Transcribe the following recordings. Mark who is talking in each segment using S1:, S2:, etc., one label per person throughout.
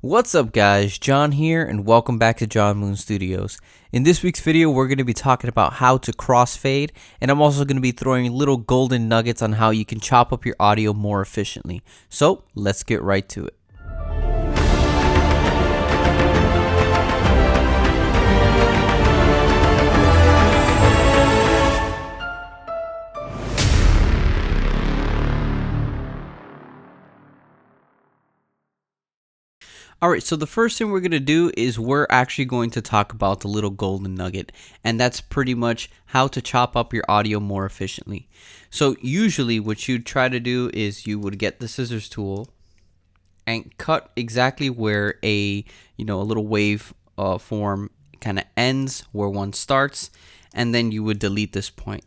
S1: What's up guys, John here and welcome back to John Moon Studios. In this week's video we're going to be talking about how to crossfade, and I'm also going to be throwing little golden nuggets on how you can chop up your audio more efficiently. So let's get right to it. Alright, so the first thing we're going to do is we're actually going to talk about the little golden nugget, and that's pretty much how to chop up your audio more efficiently. So usually what you'd try to do is you would get the scissors tool and cut exactly where a little wave form kind of ends, where one starts, and then you would delete this point.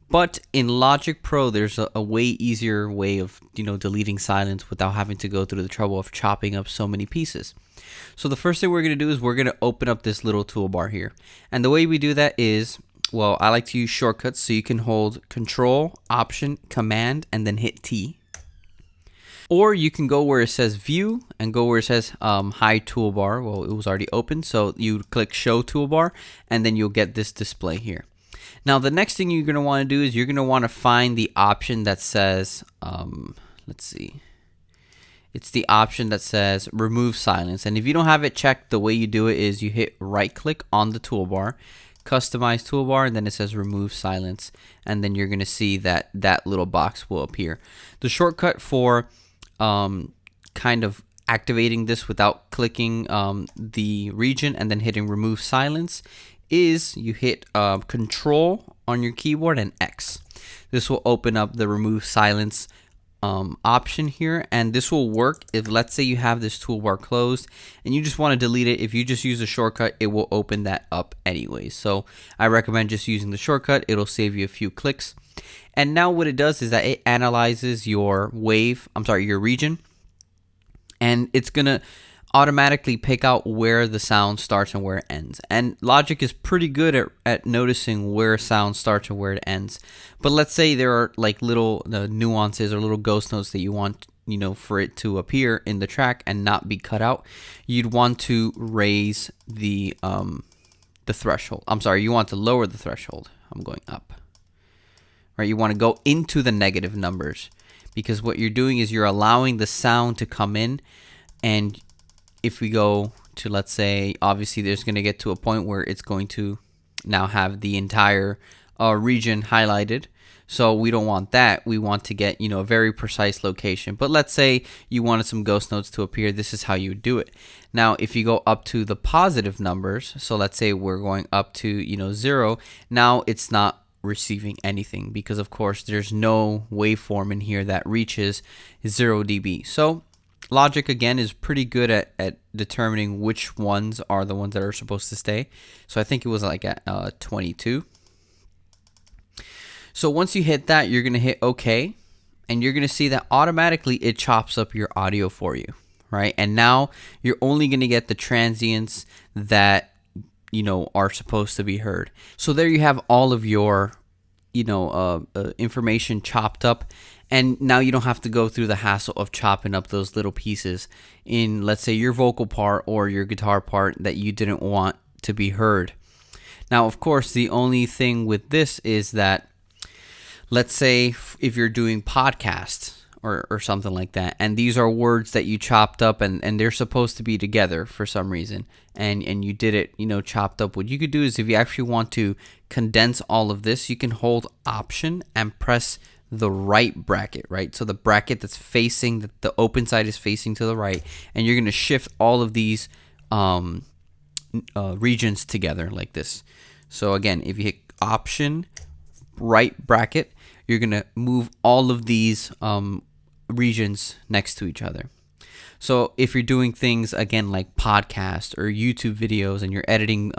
S1: But in Logic Pro, there's a way easier way of deleting silence without having to go through the trouble of chopping up so many pieces. So the first thing we're going to do is we're going to open up this little toolbar here. And the way we do that is, well, I like to use shortcuts, so you can hold Control, Option, Command, and then hit T. Or you can go where it says View and go where it says Hide Toolbar. Well, it was already open, so you click Show Toolbar, and then you'll get this display here. Now, the next thing you're going to want to do is you're going to want to find the option that says, let's see. It's the option that says Remove Silence. And if you don't have it checked, the way you do it is you hit right click on the toolbar, Customize Toolbar, and then it says Remove Silence. And then you're going to see that that little box will appear. The shortcut for kind of activating this without clicking the region and then hitting Remove Silence is you hit Control on your keyboard and X. This will open up the Remove Silence option here, and this will work if, let's say, you have this toolbar closed and you just want to delete it. If you just use a shortcut, it will open that up anyways. So I recommend just using the shortcut. It'll save you a few clicks. And now what it does is that it analyzes your your region, and it's gonna automatically pick out where the sound starts and where it ends. And Logic is pretty good at noticing where sound starts and where it ends. But let's say there are like little nuances or little ghost notes that you want for it to appear in the track and not be cut out. You'd want to raise the threshold. You want to lower the threshold. I'm going up. Right, you want to go into the negative numbers, because what you're doing is you're allowing the sound to come in. And if we go to, let's say, obviously there's going to get to a point where it's going to now have the entire region highlighted. So we don't want that. We want to get, a very precise location. But let's say you wanted some ghost notes to appear. This is how you would do it. Now, if you go up to the positive numbers, so let's say we're going up to, 0, now it's not receiving anything, because of course there's no waveform in here that reaches 0 dB. So Logic, again, is pretty good at determining which ones are the ones that are supposed to stay. So I think it was like at 22. So once you hit that, you're going to hit OK. And you're going to see that automatically it chops up your audio for you, right? And now you're only going to get the transients that, are supposed to be heard. So there you have all of your, information chopped up. And now you don't have to go through the hassle of chopping up those little pieces in, let's say, your vocal part or your guitar part that you didn't want to be heard. Now, of course, the only thing with this is that, let's say if you're doing podcasts or something like that, and these are words that you chopped up and they're supposed to be together for some reason, and you did it, chopped up, what you could do is, if you actually want to condense all of this, you can hold Option and press the right bracket, right? So the bracket that's facing, the open side is facing to the right, and you're going to shift all of these regions together like this. So again, if you hit Option, right bracket, you're going to move all of these regions next to each other. So if you're doing things, again, like podcasts or YouTube videos, and you're editing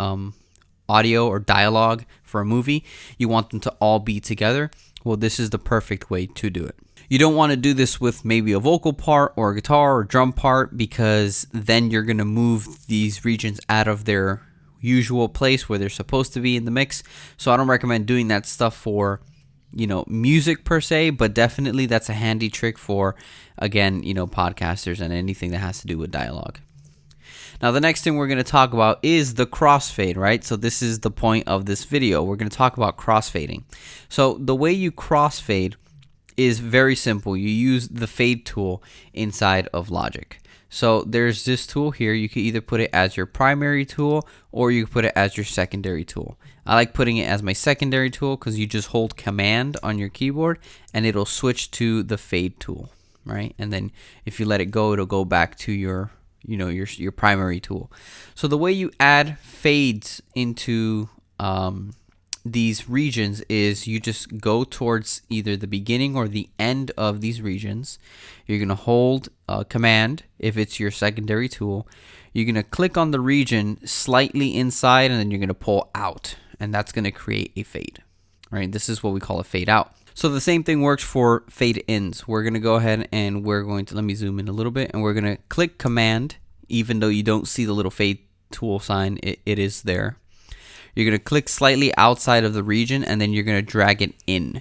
S1: audio or dialogue for a movie, you want them to all be together. Well, this is the perfect way to do it. You don't want to do this with maybe a vocal part or a guitar or drum part, because then you're going to move these regions out of their usual place where they're supposed to be in the mix. So I don't recommend doing that stuff for music per se, but definitely that's a handy trick for, again, podcasters and anything that has to do with dialogue. Now the next thing we're going to talk about is the crossfade, right? So this is the point of this video. We're going to talk about crossfading. So the way you crossfade is very simple. You use the fade tool inside of Logic. So there's this tool here. You can either put it as your primary tool or you can put it as your secondary tool. I like putting it as my secondary tool because you just hold Command on your keyboard and it'll switch to the fade tool, right? And then if you let it go, it'll go back to your your primary tool. So the way you add fades into these regions is you just go towards either the beginning or the end of these regions. You're going to hold Command if it's your secondary tool. You're going to click on the region slightly inside and then you're going to pull out, and that's going to create a fade, right? This is what we call a fade out. So the same thing works for fade ins. We're going to go ahead and we're going to, let me zoom in a little bit, and we're going to click Command. Even though you don't see the little fade tool sign, it is there. You're going to click slightly outside of the region and then you're going to drag it in.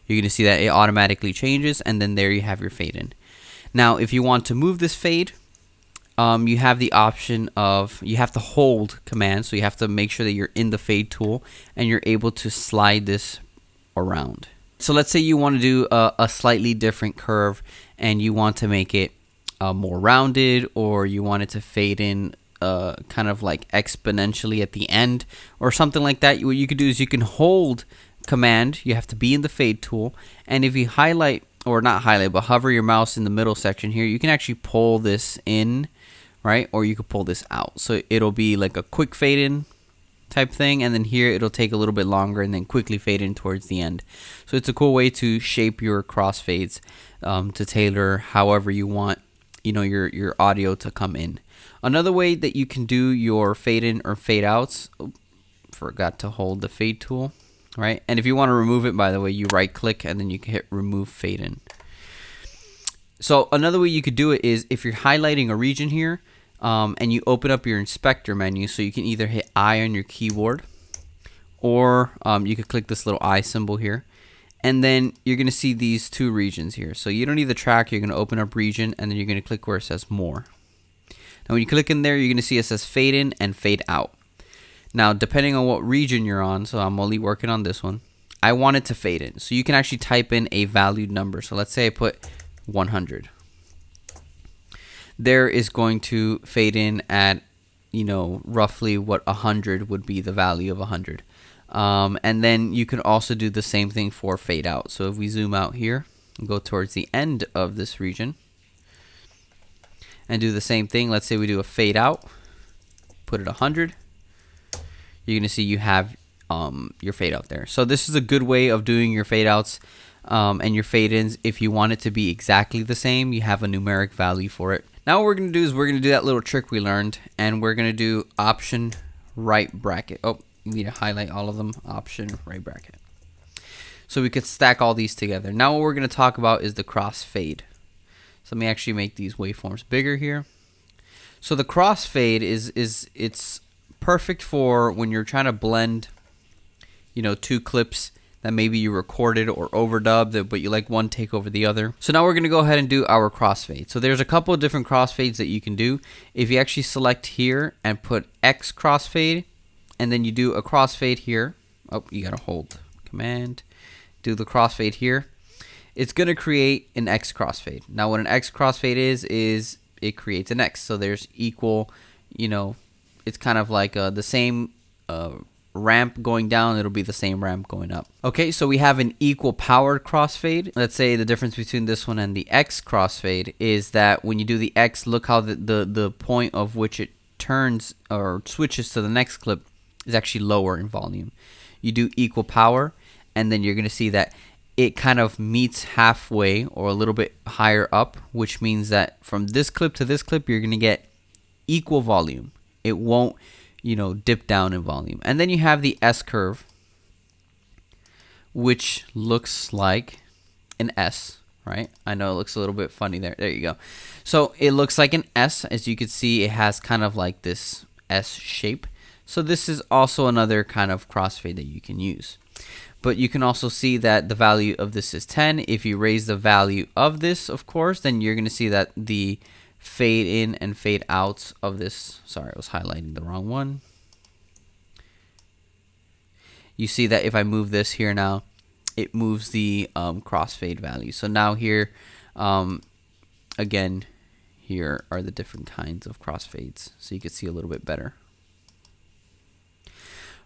S1: You're going to see that it automatically changes, and then there you have your fade in. Now if you want to move this fade, you have the option of, you have to hold Command, so you have to make sure that you're in the fade tool and you're able to slide this around. So let's say you want to do a slightly different curve and you want to make it more rounded, or you want it to fade in kind of like exponentially at the end or something like that. What you could do is you can hold Command. You have to be in the fade tool, and if you highlight, or not highlight, but hover your mouse in the middle section here, you can actually pull this in, right? Or you could pull this out. So it'll be like a quick fade in type thing, and then here it'll take a little bit longer and then quickly fade in towards the end. So it's a cool way to shape your crossfades to tailor however you want your audio to come in. Another way that you can do your fade in or fade outs, forgot to hold the fade tool, right? And if you want to remove it, by the way, you right click and then you can hit remove fade in. So another way you could do it is if you're highlighting a region here and you open up your inspector menu, so you can either hit I on your keyboard or you could click this little I symbol here. And then you're going to see these two regions here. So you don't need the track. You're going to open up region and then you're going to click where it says more. Now when you click in there, you're going to see it says fade in and fade out. Now depending on what region you're on, so I'm only working on this one, I want it to fade in. So you can actually type in a valued number. So let's say I put 100. There is going to fade in at, roughly what 100 would be the value of 100. And then you can also do the same thing for fade out. So if we zoom out here and go towards the end of this region and do the same thing, let's say we do a fade out, put it 100, you're going to see you have your fade out there. So this is a good way of doing your fade outs and your fade ins. If you want it to be exactly the same, you have a numeric value for it. Now what we're going to do is we're going to do that little trick we learned, and we're going to do option right bracket. Oh, you need to highlight all of them, option right bracket. So we could stack all these together. Now what we're going to talk about is the crossfade. So let me actually make these waveforms bigger here. So the crossfade it's perfect for when you're trying to blend, two clips that maybe you recorded or overdubbed, but you like one take over the other. So now we're going to go ahead and do our crossfade. So there's a couple of different crossfades that you can do. If you actually select here and put X crossfade, and then you do a crossfade here. Oh, you got to hold Command. Do the crossfade here. It's going to create an X crossfade. Now what an X crossfade is it creates an X. So there's equal, it's kind of like the same ramp going down, it'll be the same ramp going up. Okay, so we have an equal powered crossfade. Let's say the difference between this one and the X crossfade is that when you do the X, look how the point of which it turns or switches to the next clip is actually lower in volume. You do equal power, and then you're going to see that it kind of meets halfway or a little bit higher up, which means that from this clip to this clip, you're going to get equal volume. It won't, dip down in volume. And then you have the S curve, which looks like an S, right? I know it looks a little bit funny there. There you go. So it looks like an S. As you can see, it has kind of like this S shape. So this is also another kind of crossfade that you can use. But you can also see that the value of this is 10. If you raise the value of this, of course, then you're going to see that the fade in and fade out of this. Sorry, I was highlighting the wrong one. You see that if I move this here now, it moves the crossfade value. So now here, again, here are the different kinds of crossfades, so you can see a little bit better.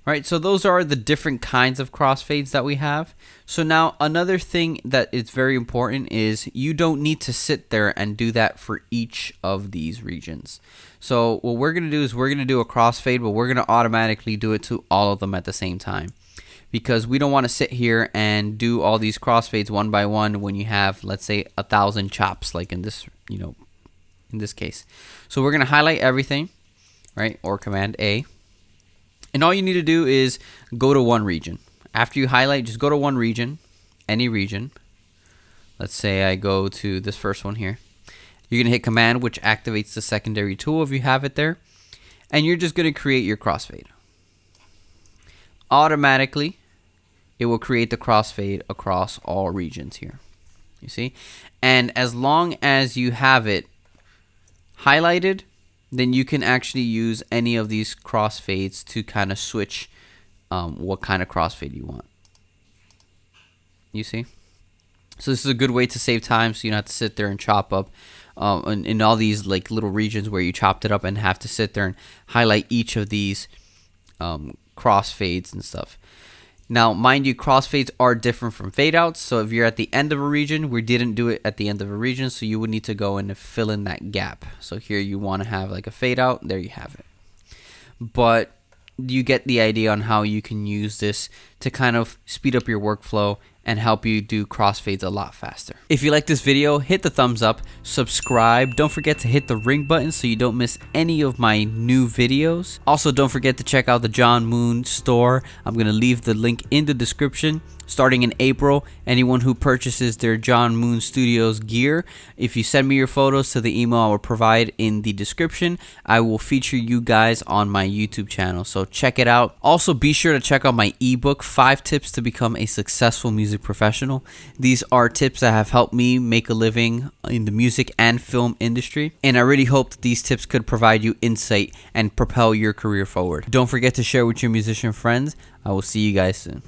S1: All right, so those are the different kinds of crossfades that we have. So now another thing that is very important is you don't need to sit there and do that for each of these regions. So what we're going to do is we're going to do a crossfade, but we're going to automatically do it to all of them at the same time, because we don't want to sit here and do all these crossfades one by one when you have, let's say, 1,000 chops, like in this, in this case. So we're going to highlight everything, right, or Command A. And all you need to do is go to one region. After you highlight, just go to one region, any region. Let's say I go to this first one here. You're going to hit Command, which activates the secondary tool if you have it there. And you're just going to create your crossfade. Automatically, it will create the crossfade across all regions here. You see? And as long as you have it highlighted, then you can actually use any of these crossfades to kind of switch what kind of crossfade you want. You see? So this is a good way to save time, so you don't have to sit there and chop up in all these like little regions where you chopped it up and have to sit there and highlight each of these crossfades and stuff. Now, mind you, crossfades are different from fade outs. So if you're at the end of a region, we didn't do it at the end of a region, so you would need to go in and fill in that gap. So here you want to have like a fade out. There you have it. But you get the idea on how you can use this to kind of speed up your workflow and help you do crossfades a lot faster. If you like this video, hit the thumbs up, subscribe. Don't forget to hit the ring button so you don't miss any of my new videos. Also, don't forget to check out the John Moon store. I'm going to leave the link in the description. Starting in April, anyone who purchases their John Moon Studios gear, if you send me your photos to the email I will provide in the description, I will feature you guys on my YouTube channel. So check it out. Also, be sure to check out my ebook, 5 Tips to Become a Successful Music Professional. These are tips that have helped me make a living in the music and film industry. And I really hope that these tips could provide you insight and propel your career forward. Don't forget to share with your musician friends. I will see you guys soon.